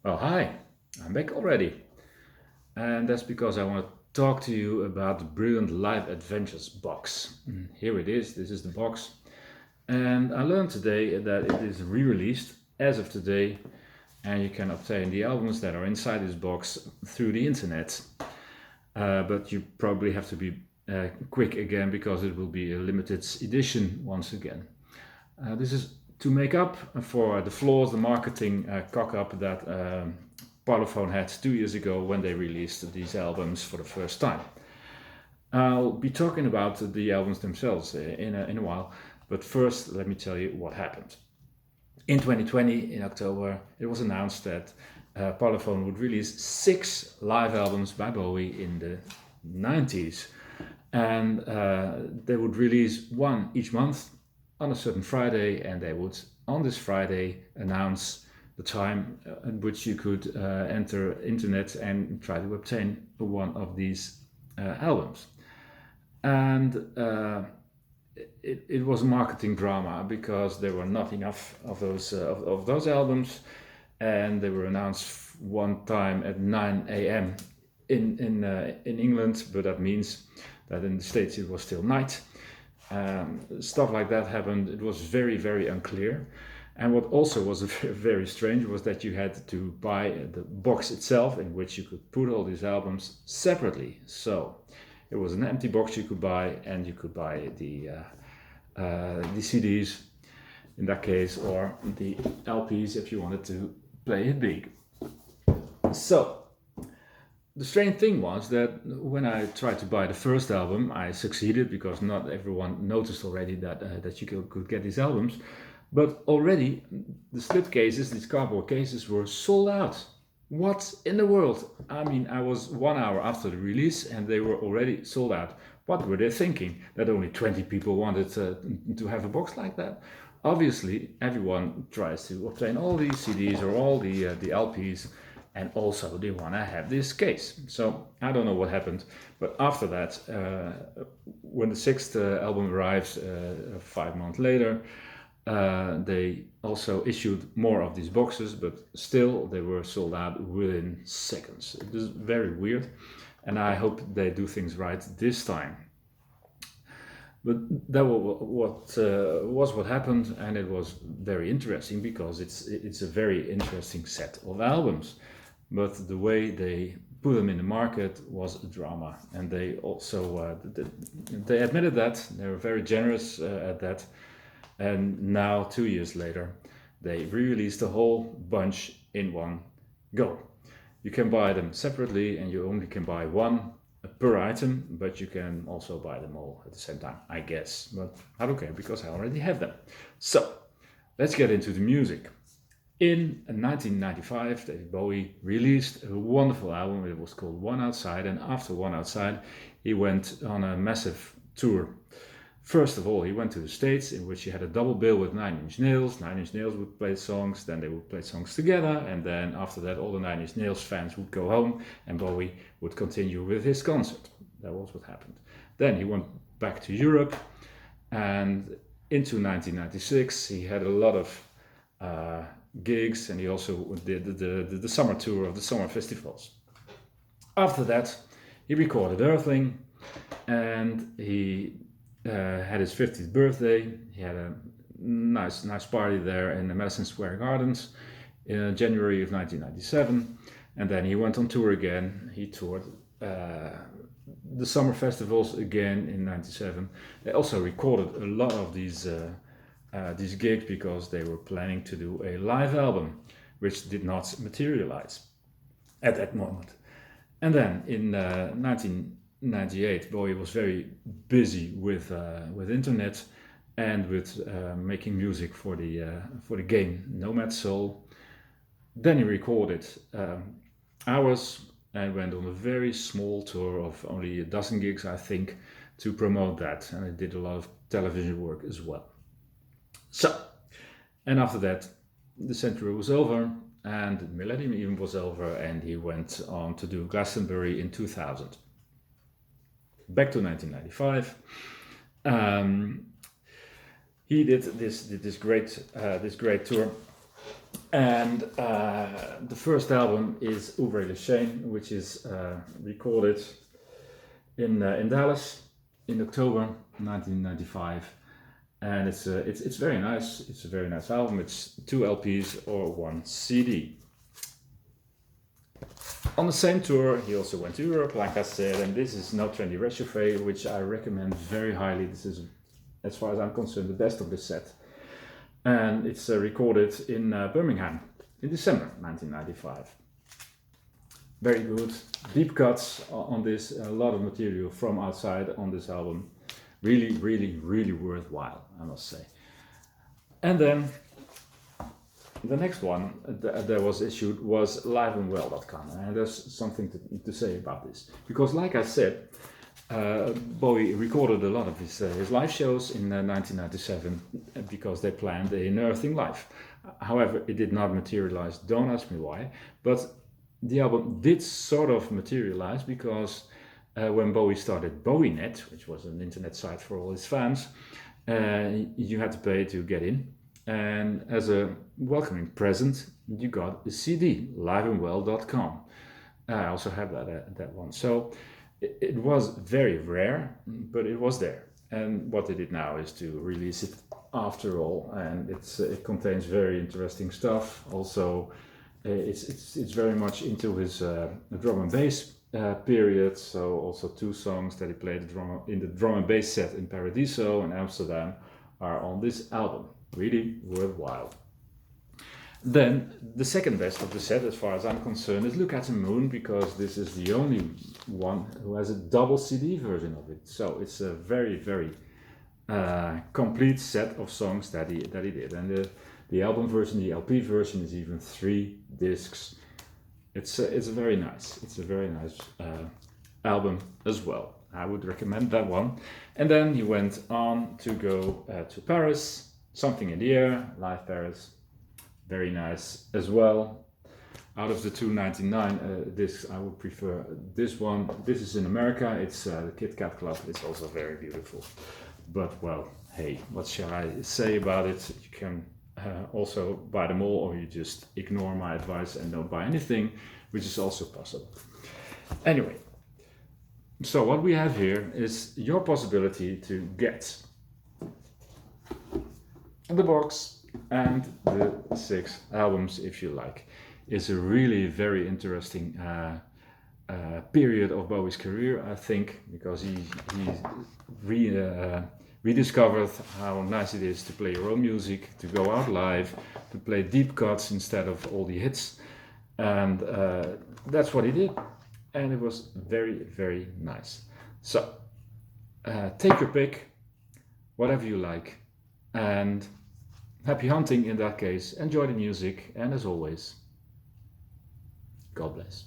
Well, hi, I'm back already. And that's because I want to talk to you about the Brilliant Life Adventures box. Here it is, this is the box. And I learned today that it is re released as of today, and you can obtain the albums that are inside this box through the internet. But you probably have to be quick again because it will be a limited edition once again. This is to make up for the flaws, the marketing cock up that Parlophone had 2 years ago when they released these albums for the first time. I'll be talking about the albums themselves in a while, but first let me tell you what happened. In 2020, in October, it was announced that Parlophone would release 6 live albums by Bowie in the 90s. And they would release one each month on a certain Friday, and they would, on this Friday, announce the time at which you could enter internet and try to obtain one of these albums. And it was a marketing drama because there were not enough of those albums, and they were announced one time at 9 a.m. in England, but that means that in the States it was still night. Stuff like that happened. It was very, very unclear. And what also was very strange was that you had to buy the box itself, in which you could put all these albums separately. So it was an empty box you could buy, and you could buy the CDs in that case, or the LPs if you wanted to play it big. So the strange thing was that when I tried to buy the first album, I succeeded because not everyone noticed already that you could get these albums. But already the slip cases, these cardboard cases, were sold out. What in the world? I mean, I was 1 hour after the release and they were already sold out. What were they thinking? That only 20 people wanted to have a box like that? Obviously, everyone tries to obtain all these CDs or all the LPs, and also they want to have this case. So I don't know what happened, but after that, when the sixth album arrives 5 months later, they also issued more of these boxes, but still they were sold out within seconds. It is very weird, and I hope they do things right this time. But that was what happened, and it was very interesting because it's a very interesting set of albums. But the way they put them in the market was a drama, and they also they admitted that they were very generous at that. And now, 2 years later, they re-released the whole bunch in one go. You can buy them separately, and you only can buy one per item, but you can also buy them all at the same time, I guess. But I don't care because I already have them. So let's get into the music. In 1995, David Bowie released a wonderful album. It was called One Outside, and after One Outside, he went on a massive tour. First of all, he went to the States, in which he had a double bill with Nine Inch Nails. Nine Inch Nails would play songs, then they would play songs together, and then after that, all the Nine Inch Nails fans would go home, and Bowie would continue with his concert. That was what happened. Then he went back to Europe, and into 1996, he had a lot of gigs, and he also did the summer tour of the summer festivals. After that, he recorded Earthling, and he had his 50th birthday. He had a nice party there in the Madison Square Gardens in January of 1997, and then he went on tour again. He toured the summer festivals again in '97. They also recorded a lot of these gigs because they were planning to do a live album, which did not materialize at that moment. And then in 1998, Bowie was very busy with internet and with making music for the game Nomad Soul. Then he recorded Hours and went on a very small tour of only a dozen gigs, I think, to promote that. And he did a lot of television work as well. So, and after that, the century was over, and the millennium even was over, and he went on to do Glastonbury in 2000. Back to 1995. He did this great tour, And the first album is Ouvrez, which is recorded in Dallas in October 1995. And it's very nice. It's a very nice album. It's 2 LPs or 1 CD. On the same tour, he also went to Europe, like I said, and this is No Trendy Rechauffé, which I recommend very highly. This is, as far as I'm concerned, the best of the set. And it's recorded in Birmingham in December 1995. Very good, deep cuts on this, a lot of material from outside on this album. Really, really, really worthwhile, I must say. And then the next one that was issued was liveandwell.com, and there's something to say about this. Because like I said, Bowie recorded a lot of his live shows in 1997 because they planned an Earthing Live. However, it did not materialize, don't ask me why, but the album did sort of materialize because when Bowie started Bowie.net, which was an internet site for all his fans, you had to pay to get in. And as a welcoming present, you got a CD, liveandwell.com. I also have that one. So it was very rare, but it was there. And what they did now is to release it after all, and it contains very interesting stuff. Also, it's very much into his drum and bass period. So also 2 songs that he played in the drum and bass set in Paradiso and Amsterdam are on this album. Really worthwhile. Then the second best of the set, as far as I'm concerned, is Look at the Moon, because this is the only one who has a double CD version of it. So it's a very, very complete set of songs that he did. And the album version, the LP version, is even 3 discs. It's a very nice album as well. I would recommend that one. And then he went on to go to Paris. Something in the Air, Live Paris, very nice as well. Out of the 299 discs, I would prefer this one. This is in America, it's the Kit Kat Club. It's also very beautiful. But well, hey, what shall I say about it? You can also buy them all, or you just ignore my advice and don't buy anything, which is also possible. Anyway, so what we have here is your possibility to get the box and the 6 albums, if you like. It's a really very interesting period of Bowie's career, I think, because he rediscovered how nice it is to play your own music, to go out live, to play deep cuts instead of all the hits, and that's what he did, and it was very, very nice. So take your pick, whatever you like, and happy hunting in that case. Enjoy the music, and as always, God bless.